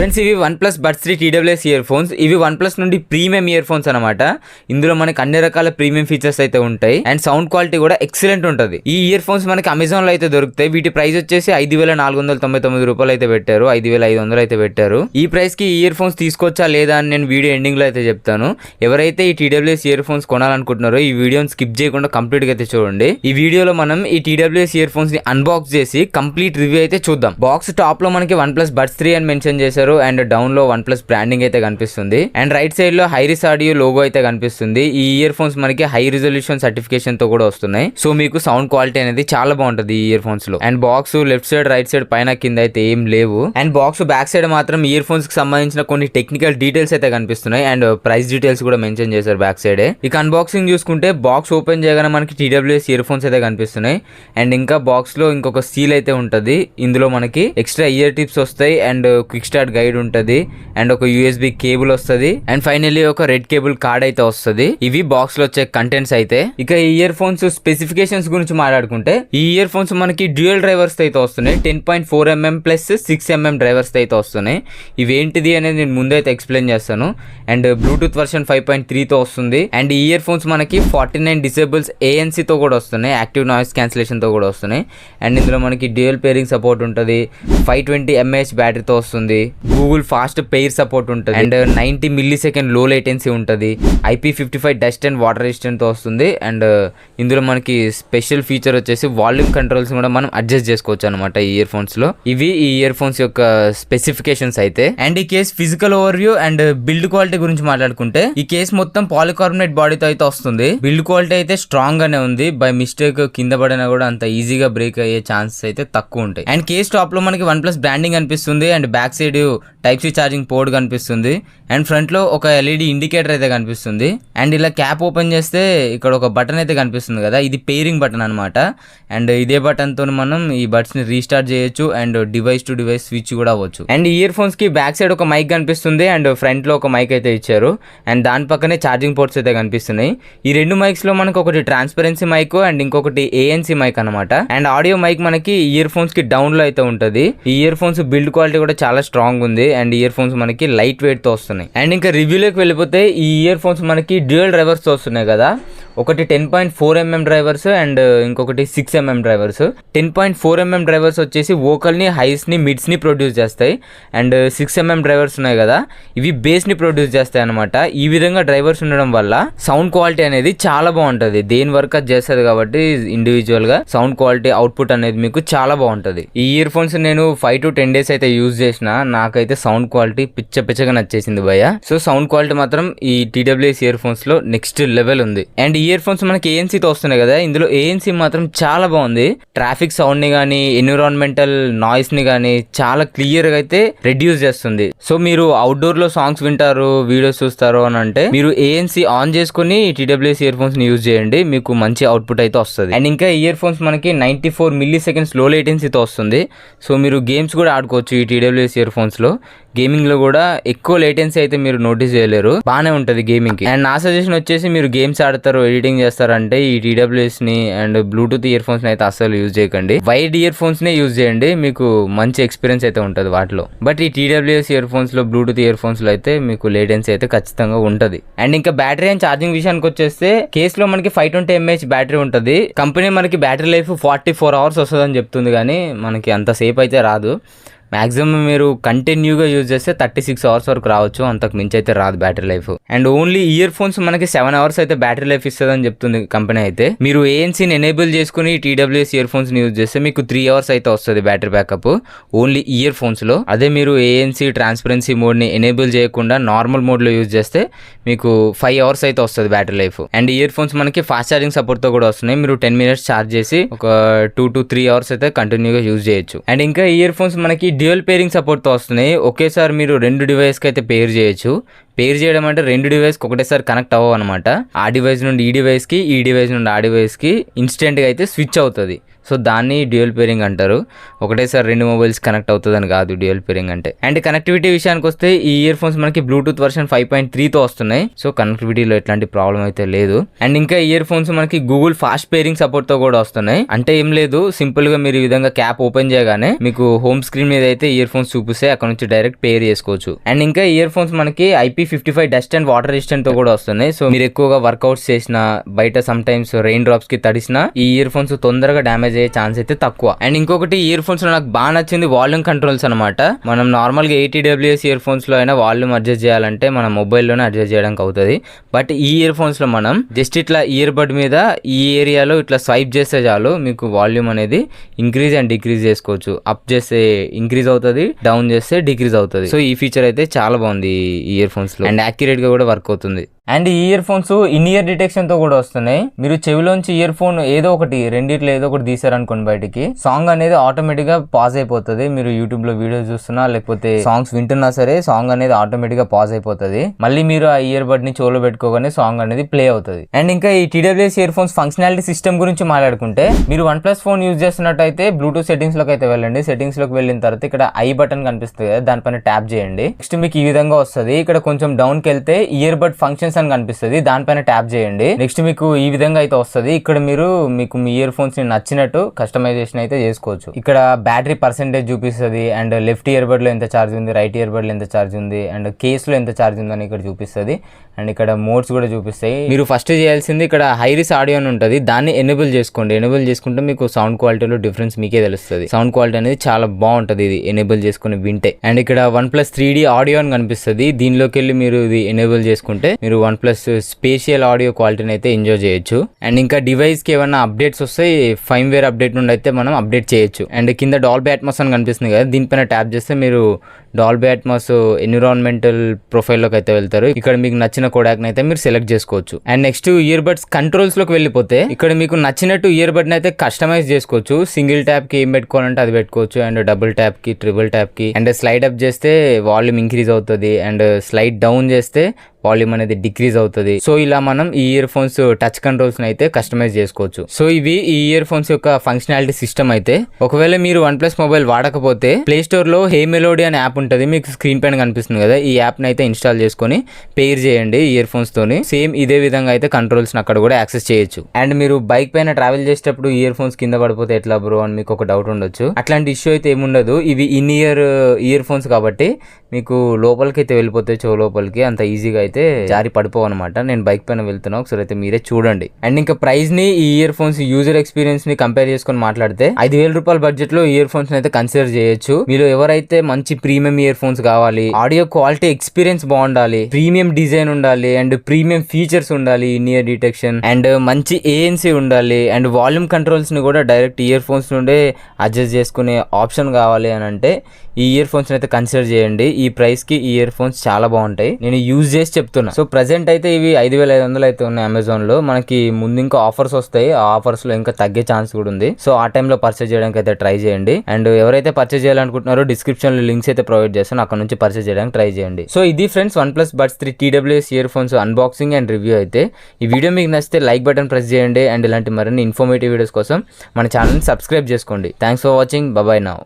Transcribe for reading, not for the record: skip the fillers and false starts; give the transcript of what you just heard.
Friends ఇవి OnePlus Buds 3 TWS ear phones. ఇవి OnePlus నుండి ప్రీమియం ఇయర్ ఫోన్స్ అనమాట. ఇందులో మనకి అన్ని రకాల ప్రీమియం ఫీచర్స్ అయితే ఉంటాయి అండ్ సౌండ్ క్వాలిటీ కూడా ఎక్సలెంట్ ఉంటుంది. ఈ ఇయర్ ఫోన్స్ మనకి అమెజాన్ లో అయితే దొరుకుతాయి. వీటి ప్రైస్ వచ్చేసి 5,499 రూపాయలు అయితే పెట్టారు, 5,500 అయితే పెట్టారు. ఈ ప్రైస్ కి ఇయర్ ఫోన్స్ తీసుకోవచ్చా లేదా అని నేను వీడియో ఎండింగ్ లో అయితే చెప్తాను. ఎవరైతే ఈ TWS ఇయర్ ఫోన్స్ కొనాలనుకుంటున్నారో ఈ వీడియోని స్కిప్ చేయకుండా కంప్లీట్ గా అయితే చూడండి. ఈ వీడియోలో మనం ఈ TWS ఇయర్ ఫోన్స్ ని అన్బాక్స్ చేసి కంప్లీట్ రివ్యూ అయితే చూద్దాం. బాక్స్ టాప్ లో మనకి OnePlus Buds 3 అని మెన్షన్ చేశారు అండ్ డౌన్ లో OnePlus బ్రాండింగ్ అయితే కనిపిస్తుంది అండ్ రైట్ సైడ్ లో హైరిస్ ఆడియో లోగో అయితే కనిపిస్తుంది. ఈ ఇయర్ ఫోన్స్ మనకి హై రిజల్యూషన్ సర్టిఫికేషన్ తో కూడా వస్తున్నాయి. సో మీకు సౌండ్ క్వాలిటీ అనేది చాలా బాగుంటది ఈ ఇయర్ ఫోన్స్ లో. And box left side right side పైన కింద అయితే ఏం లేవు అండ్ బాక్స్ బ్యాక్ సైడ్ మాత్రం ఇయర్ ఫోన్స్ కి సంబంధించిన కొన్ని టెక్నికల్ డీటెయిల్స్ అయితే కనిపిస్తున్నాయి అండ్ ప్రైస్ డీటెయిల్స్ కూడా మెన్షన్ చేశారు బ్యాక్ సైడ్. ఇక అన్బాక్సింగ్ చూసుకుంటే బాక్స్ ఓపెన్ చేయగానే మనకి TWS ఇయర్ ఫోన్స్ అయితే కనిపిస్తున్నాయి అండ్ ఇంకా బాక్స్ లో ఇంకొక సీల్ అయితే ఉంటది. ఇందులో మనకి ఎక్స్ట్రా ఇయర్ టిప్స్ వస్తాయి అండ్ క్విక్ స్టార్ట్ గైడ్ ఉంటది అండ్ ఒక USB కేబుల్ వస్తుంది అండ్ ఫైనల్లీ ఒక రెడ్ కేబుల్ కార్డ్ అయితే వస్తుంది. ఇవి బాక్స్ లో వచ్చే కంటెంట్స్ అయితే. ఇక ఈ ఇయర్ ఫోన్స్ స్పెసిఫికేషన్స్ గురించి మాట్లాడుకుంటే ఈ ఇయర్ ఫోన్స్ మనకి డ్యూయల్ డ్రైవర్స్ అయితే వస్తున్నాయి. 10.4mm ప్లస్ 6mm డ్రైవర్స్ అయితే వస్తున్నాయి. ఇవేంటిది అనేది నేను ముందైతే ఎక్స్ప్లెయిన్ చేస్తాను. అండ్ బ్లూటూత్ వర్షన్ 5.3 తో వస్తుంది అండ్ ఈ ఇయర్ ఫోన్స్ మనకి 49 డిసేబుల్స్ ANC తో కూడా వస్తున్నాయి, యాక్టివ్ నాయిస్ క్యాన్సిలేషన్ తో కూడా వస్తున్నాయి అండ్ ఇందులో మనకి డ్యూయల్ పేరింగ్ సపోర్ట్ ఉంటుంది. 520 mAh బ్యాటరీతో వస్తుంది. గూగుల్ ఫాస్ట్ పెయిర్ సపోర్ట్ ఉంటుంది అండ్ 90 millisecond లో లేటెన్సీ ఉంటుంది. IP55 dust and water resistant తో వస్తుంది అండ్ ఇందులో మనకి స్పెషల్ ఫీచర్ వచ్చేసి వాల్యూమ్ కంట్రోల్స్ కూడా మనం అడ్జస్ట్ చేసుకోవచ్చు అనమాట ఈ ఇయర్ ఫోన్స్ లో. ఇవి ఈ ఇయర్ ఫోన్స్ యొక్క స్పెసిఫికేషన్స్ అయితే. అండ్ ఈ case physical over view and build quality గురించి మాట్లాడుకుంటే ఈ కేస్ మొత్తం పాలికార్బోనేట్ బాడీతో అయితే వస్తుంది. బిల్డ్ క్వాలిటీ అయితే స్ట్రాంగ్ గానే ఉంది. బై మిస్టేక్ కింద పడినా కూడా అంత ఈజీగా బ్రేక్ అయ్యే ఛాన్సెస్ అయితే తక్కువ ఉంటాయి. అండ్ కేస్ టాప్ లో మనకి OnePlus బ్రాండింగ్ అనిపిస్తుంది and back side Type-C charging port కనిపిస్తుంది అండ్ ఫ్రంట్ లో ఒక LED ఇండికేటర్ అయితే కనిపిస్తుంది అండ్ ఇలా క్యాప్ ఓపెన్ చేస్తే ఇక్కడ ఒక బటన్ అయితే కనిపిస్తుంది కదా, ఇది పేరింగ్ బటన్ అనమాట. అండ్ ఇదే బటన్ తో మనం ఈ బడ్స్ ని రీస్టార్ట్ చేయొచ్చు and device to device switch కూడా అవ్వచ్చు. అండ్ ఇయర్ ఫోన్స్ కి బ్యాక్ సైడ్ ఒక మైక్ కనిపిస్తుంది అండ్ ఫ్రంట్ లో ఒక మైక్ అయితే ఇచ్చారు అండ్ దాని పక్కనే ఛార్జింగ్ పోర్ట్స్ అయితే కనిపిస్తున్నాయి. ఈ రెండు మైక్స్ లో మనకు ఒకటి ట్రాన్స్పరెన్సీ మైక్ అండ్ ఇంకొకటి ANC మైక్ అనమాట. అండ్ ఆడియో మైక్ మనకి ఇయర్ ఫోన్స్ కి డౌన్ లో అయితే ఉంటది. ఈ ఇయర్ ఫోన్స్ బిల్డ్ క్వాలిటీ కూడా చాలా స్ట్రాంగ్ ఉంది అండ్ ఇయర్ ఫోన్స్ మనకి లైట్ వెయిట్ తో వస్తున్నాయి. అండ్ ఇంకా రివ్యూలోకి వెళ్ళిపోతే ఈ ఇయర్ ఫోన్స్ మనకి డ్యూయల్ డ్రైవర్స్ తో వస్తున్నాయి కదా. ఒకటి 10.4mm డ్రైవర్స్ అండ్ ఇంకొకటి 6mm డ్రైవర్స్. 10.4mm డ్రైవర్స్ వచ్చేసి వోకల్ ని, హైస్ ని, మిడ్స్ ని ప్రొడ్యూస్ చేస్తాయి అండ్ 6mm డ్రైవర్స్ ఉన్నాయి కదా ఇవి బేస్ ని ప్రొడ్యూస్ చేస్తాయి అనమాట. ఈ విధంగా డ్రైవర్స్ ఉండడం వల్ల సౌండ్ క్వాలిటీ అనేది చాలా బాగుంటది. దేని వర్క్ అది చేస్తుంది కాబట్టి ఇండివిజువల్ గా సౌండ్ క్వాలిటీ అవుట్పుట్ అనేది మీకు చాలా బాగుంటది. ఈ ఇయర్ ఫోన్స్ నేను 5 to 10 days అయితే యూజ్ చేసిన. నాకైతే సౌండ్ క్వాలిటీ పిచ్చగా నచ్చేసింది భయ్య. సో సౌండ్ క్వాలిటీ మాత్రం ఈ TWS ఇయర్ ఫోన్స్ లో నెక్స్ట్ లెవెల్ ఉంది. అండ్ ఇయర్ ఫోన్స్ మనకి ANC తో వస్తున్నాయి కదా, ఇందులో ANC మాత్రం చాలా బాగుంది. ట్రాఫిక్ సౌండ్ ని గానీ, ఎన్విరాన్మెంటల్ నాయిస్ ని గానీ చాలా క్లియర్ గా అయితే రెడ్యూస్ చేస్తుంది. సో మీరు అవుట్డోర్ లో సాంగ్స్ వింటారు, వీడియోస్ చూస్తారు అని అంటే మీరు ANC ఆన్ చేసుకుని TWS ఇయర్ ఫోన్స్ ని యూజ్ చేయండి, మీకు మంచి అవుట్పుట్ అయితే వస్తుంది. అండ్ ఇంకా ఇయర్ ఫోన్స్ మనకి 94 milliseconds లో లేటెన్సీతో వస్తుంది. సో మీరు గేమ్స్ కూడా ఆడుకోవచ్చు ఈ TWS ఇయర్ ఫోన్స్ లో. గేమింగ్ లో కూడా ఎక్కువ లేటెన్సీ అయితే మీరు నోటీస్ చేయలేరు, బానే ఉంటది గేమింగ్ కి. అండ్ నా సజెషన్ వచ్చేసి మీరు గేమ్స్ ఆడతారు, ఎడిటింగ్ చేస్తారంటే ఈ TWS ని అండ్ బ్లూటూత్ ఇయర్ ఫోన్స్ ని అయితే అస్సలు యూజ్ చేయకండి. వైడ్ ఇయర్ ఫోన్స్ నే యూజ్ చేయండి, మీకు మంచి ఎక్స్పీరియన్స్ అయితే ఉంటది వాటిలో. బట్ ఈ TWS ఇయర్ ఫోన్స్ లో, బ్లూటూత్ ఇయర్ ఫోన్స్ లో అయితే మీకు లేటెన్సీ అయితే ఖచ్చితంగా ఉంటది. అండ్ ఇంకా బ్యాటరీ అండ్ ఛార్జింగ్ విషయానికి వచ్చేస్తే కేస్ లో మనకి 520 mAh బ్యాటరీ ఉంటది. కంపెనీ మనకి బ్యాటరీ లైఫ్ 44 hours వస్తుందని చెప్తుంది కానీ మనకి అంత సేపు అయితే రాదు. మాక్సిమం మీరు కంటిన్యూగా యూజ్ చేస్తే 36 hours వరకు రావచ్చు, అంతకు మించి అయితే రాదు battery life. And only ear phones మనకి 7 hours అయితే బ్యాటరీ లైఫ్ ఇస్తుందని చెప్తుంది కంపెనీ అయితే. మీరు ANCని ఎనేబుల్ చేసుకుని TWS ఇయర్ ఫోన్స్ ని యూజ్ చేస్తే మీకు 3 hours అయితే వస్తుంది battery backup only ear phones లో. అదే మీరు ANC ట్రాన్స్పరెన్సీ మోడ్ ని ఎనేబుల్ చేయకుండా నార్మల్ మోడ్ లో యూజ్ చేస్తే మీకు 5 hours అయితే వస్తుంది battery life. And ear phones మనకి ఫాస్ట్ ఛార్జింగ్ సపోర్ట్ తో కూడా వస్తున్నాయి. మీరు 10 minutes ఛార్జ్ చేసి ఒక 2 to 3 hours అయితే కంటిన్యూగా యూజ్ చేయొచ్చు. అండ్ ఇంకా ఇయర్ ఫోన్స్ మనకి డ్యూయల్ పేరింగ్ సపోర్ట్ తో వస్తున్నాయి. ఒకేసారి మీరు 2 డివైస్ కి అయితే పేర్ చేయొచ్చు. పేర్ చేయడం అంటే 2 డివైస్ కి ఒకటేసారి కనెక్ట్ అవ్వవు అనమాట. ఆ డివైస్ నుండి ఈ డివైస్ కి, ఈ డివైస్ నుండి ఆ డివైస్ కి ఇన్స్టెంట్ గా అయితే స్విచ్ అవుతుంది. సో దాన్ని డ్యూయల్ పేరింగ్ అంటారు. ఒకటేసారి 2 మొబైల్స్ కనెక్ట్ అవుతుందని కాదు డ్యూయల్ పేరింగ్ అంటే. అండ్ కనెక్టివిటీ విషయానికి వస్తే ఈ ఇయర్ ఫోన్స్ మనకి బ్లూటూత్ వర్షన్ 5.3తో వస్తున్నాయి. సో కనెక్టివిటీలో ఎట్లాంటి ప్రాబ్లం అయితే లేదు. అండ్ ఇంకా ఇయర్ ఫోన్స్ మనకి గూగుల్ ఫాస్ట్ పేరింగ్ సపోర్ట్ తో కూడా వస్తున్నాయి. అంటే ఏం లేదు, సింపుల్ గా మీరు ఈ విధంగా క్యాప్ ఓపెన్ చేయగానే మీకు హోమ్ స్క్రీన్ మీద అయితే ఇయర్ ఫోన్స్ చూపిస్తే అక్కడ నుంచి డైరెక్ట్ పేర్ చేసుకోవచ్చు. అండ్ ఇంకా ఇయర్ ఫోన్స్ మనకి IP55 dust and water resistant తో కూడా వస్తున్నాయి. సో మీరు ఎక్కువగా వర్కౌట్స్ చేసినా, బయట సమ్ టైమ్స్ రెయిన్ డ్రాప్స్ కి తడిసినా ఈ ఇయర్ ఫోన్స్ తొందరగా డ్యామేజ్ అయ్యే ఛాన్స్ అయితే తక్కువ. అండ్ ఇంకొకటి ఇయర్ ఫోన్స్ లో నాకు బాగా నచ్చింది వాల్యూమ్ కంట్రోల్స్ అనమాట. మనం నార్మల్ గా 80WS ఇయర్ ఫోన్స్ లో అయినా వాల్యూమ్ అడ్జస్ట్ చేయాలంటే మన మొబైల్లోనే అడ్జస్ట్ చేయడానికి అవుతుంది. బట్ ఈ ఇయర్ ఫోన్స్ లో మనం జస్ట్ ఇట్లా ఇయర్ బడ్ మీద ఈ ఏరియాలో ఇట్లా స్వైప్ చేస్తే చాలు మీకు వాల్యూమ్ అనేది ఇంక్రీజ్ అండ్ డిక్రీజ్ చేసుకోవచ్చు. అప్ చేస్తే ఇంక్రీజ్ అవుతుంది, డౌన్ చేస్తే డిక్రీజ్ అవుతుంది. సో ఈ ఫీచర్ అయితే చాలా బాగుంది ఈ ఇయర్ ఫోన్స్ లో అండ్ యాక్యురేట్ గా కూడా వర్క్ అవుతుంది. అండ్ ఈ ear phones in year detection తో కూడా వస్తున్నాయి. మీరు చెవిలోంచి ఇయర్ ఫోన్ ఏదో ఒకటి రెండిట్లో ఏదో ఒకటి తీసారనుకోండి బయటికి, సాంగ్ అనేది ఆటోమేటిక్ గా పాజ్ అయిపోతుంది. మీరు యూట్యూబ్ లో వీడియోస్ చూస్తున్నా లేకపోతే సాంగ్స్ వింటున్నా సరే సాంగ్ అనేది ఆటోమేటిక్ గా పాజ్ అయిపోతుంది. మళ్ళీ మీరు ఆ ఇయర్ బడ్ ని చెవిలో పెట్టుకోగానే సాంగ్ అనేది ప్లే అవుతుంది. అండ్ ఇంకా ఈ TWS earphones functionality system గురించి మాట్లాడుకుంటే, మీరు OnePlus ఫోన్ యూజ్ చేస్తున్నట్టయితే బ్లూటూత్ సెట్టింగ్స్ లోకి అయితే వెళ్ళండి. సెట్టింగ్స్ లోకి వెళ్ళిన తర్వాత ఇక్కడ ఐ బటన్ కనిపిస్తుంది కదా, దానిపైన ట్యాప్ చేయండి. నెక్స్ట్ మీకు ఈ విధంగా వస్తుంది. ఇక్కడ కొంచెం డౌన్ కి వెళ్తే ఇయర్ బడ్ ఫంక్షన్స్ అని కనిపిస్తుంది, దానిపైన ట్యాప్ చేయండి. నెక్స్ట్ మీకు ఈ విధంగా అయితే వస్తుంది. ఇక్కడ మీకు మీ ఇయర్ ఫోన్స్ ని నచ్చినట్టు కస్టమైజేషన్ అయితే చేసుకోవచ్చు. ఇక్కడ బ్యాటరీ పర్సెంటేజ్ చూపిస్తుంది అండ్ లెఫ్ట్ ఇయర్ బడ్ లో ఎంత ఛార్జ్ ఉంది, రైట్ ఇయర్ బడ్ లో ఎంత ఛార్జ్ ఉంది అండ్ కేస్ లో ఎంత ఛార్జ్ ఉందని ఇక్కడ చూపిస్తుంది. అండ్ ఇక్కడ మోడ్స్ కూడా చూపిస్తాయి. మీరు ఫస్ట్ చేయాల్సింది ఇక్కడ హైరిస్ ఆడియో అని ఉంటుంది, దాన్ని ఎనేబుల్ చేసుకోండి. ఎనేబుల్ చేసుకుంటే మీకు సౌండ్ క్వాలిటీలో డిఫరెన్స్ మీకే తెలుస్తుంది. సౌండ్ క్వాలిటీ అనేది చాలా బాగుంటుంది ఇది ఎనేబుల్ చేసుకుని వింటే. అండ్ ఇక్కడ OnePlus 3D ఆడియో అని కనిపిస్తుంది, దీనిలోకి వెళ్ళి మీరు ఇది ఎనేబుల్ చేసుకుంటే మీరు OnePlus స్పేషియల్ ఆడియో క్వాలిటీని అయితే ఎంజాయ్ చేయొచ్చు. అండ్ ఇంకా డివైస్ కి ఏమైనా అప్డేట్స్ వస్తాయి, ఫైర్మ్వేర్ అప్డేట్ నుండి అయితే మనం అప్డేట్ చేయొచ్చు. అండ్ కింద డాల్బీ అట్మాస్ అని కనిపిస్తుంది కదా, దీనిపైన ట్యాప్ చేస్తే మీరు డాల్బీ అట్మాస్ ఎన్విరాన్మెంటల్ ప్రొఫైల్ లోకి అయితే వెళ్తారు. ఇక్కడ మీకు నచ్చిన కోడాక్ అయితే మీరు సెలెక్ట్ చేసుకోవచ్చు. And next ear buds controls లోకి వెళ్ళిపోతే ఇక్కడ మీకు నచ్చినట్టు ఇయర్ బడ్ అయితే కస్టమైజ్ చేసుకోవచ్చు. సింగిల్ ట్యాప్ కి ఏం పెట్టుకోవాలంటే అది పెట్టుకోవచ్చు. అండ్ డబుల్ ట్యాప్ కి, ట్రిపుల్ ట్యాప్ కి, అండ్ స్లైడ్ అప్ చేస్తే వాల్యూమ్ ఇంక్రీజ్ అవుతుంది అండ్ స్లైడ్ డౌన్ చేస్తే వాల్యూమ్ అనేది డిక్రీజ్ అవుతుంది. సో ఇలా మనం ఈ ఇయర్ ఫోన్స్ టచ్ కంట్రోల్స్ అయితే కస్టమైజ్ చేసుకోవచ్చు. సో ఇవి ఈ ఇయర్ ఫోన్స్ యొక్క ఫంక్షనాలిటీ సిస్టమ్ అయితే. ఒకవేళ మీరు OnePlus మొబైల్ వాడకపోతే ప్లే స్టోర్ లో హే మెలోడీ అనే యాప్ ఉంటుంది, మీకు స్క్రీన్ పైన కనిపిస్తుంది కదా, ఈ యాప్ ని అయితే ఇన్స్టాల్ చేసుకొని పేర్ చేయండి ఇయర్ ఫోన్స్ తోని. సేమ్ ఇదే విధంగా అయితే కంట్రోల్స్ అక్కడ కూడా యాక్సెస్ చేయొచ్చు. అండ్ మీరు బైక్ పైన ట్రావెల్ చేసేటప్పుడు ఇయర్ ఫోన్స్ కింద పడిపోతే ఎట్లా బ్రో అని మీకు ఒక డౌట్ ఉండొచ్చు. అట్లాంటి ఇష్యూ అయితే ఏముండదు. ఇవి ఇన్ ఇయర్ ఫోన్స్ కాబట్టి మీకు లోపలికి అయితే వెళ్ళిపోతాయి, చెవు లోపలికి అంత ఈజీగా అయితే జారి పడిపోవు అనమాట. నేను బైక్ పైన వెళ్తున్నా, ఒకసారి అయితే మీరే చూడండి. అండ్ ఇంకా ప్రైస్ ని ఈ ఇయర్ ఫోన్స్ యూజర్ ఎక్స్పీరియన్స్ ని కంపేర్ చేసుకొని మాట్లాడితే 5,000 రూపాయల బడ్జెట్ లో ఇయర్ ఫోన్స్ అయితే కన్సిడర్ చేయొచ్చు. మీరు ఎవరైతే మంచి ప్రీమియం ఇయర్ ఫోన్స్ కావాలి, ఆడియో క్వాలిటీ ఎక్స్పీరియన్స్ బాగుండాలి, ప్రీమియం డిజైన్ ఉండాలి అండ్ ప్రీమియం ఫీచర్స్ ఉండాలి, ఇన్ ఇయర్ డిటెక్షన్ అండ్ మంచి ANC ఉండాలి అండ్ వాల్యూమ్ కంట్రోల్స్ ని కూడా డైరెక్ట్ ఇయర్ ఫోన్స్ నుండే అడ్జస్ట్ చేసుకునే ఆప్షన్ కావాలి అని అంటే ఈ ఇయర్ ఫోన్స్ అయితే కన్సిడర్ చేయండి. ఈ ప్రైస్ కి ఈ ఇయర్ ఫోన్స్ చాలా బాగుంటాయి, నేను యూజ్ చేసి చెప్తున్నా. సో ప్రెసెంట్ అయితే ఇవి 5,500 అయితే ఉన్నాయి అమెజాన్ లో. మనకి ముందు ఇంకా ఆఫర్స్ వస్తాయి, ఆ ఆఫర్స్ లో ఇంకా తగ్గే ఛాన్స్ కూడా ఉంది. సో ఆ టైంలో పర్చేజ్ చేయడానికి అయితే ట్రై చేయండి. అండ్ ఎవరైతే పర్చేజ్ చేయాలనుకుంటున్నారో డిస్క్రిప్షన్ లో లింక్స్ అయితే ప్రొవైడ్ చేస్తాను, అక్కడ నుంచి పర్చేజ్ చేయడానికి ట్రై చేయండి. సో ఇది friends OnePlus Buds 3 TWS earphones unboxing and review అయితే. ఈ వీడియో మీకు నచ్చితే లైక్ బటన్ ప్రెస్ చేయండి అండ్ ఇలాంటి మరిన్ని ఇన్ఫర్మేటివ్ వీడియోస్ కోసం మన ఛానల్ని సబ్స్క్రైబ్ చేసుకోండి. Thanks for watching, bye now.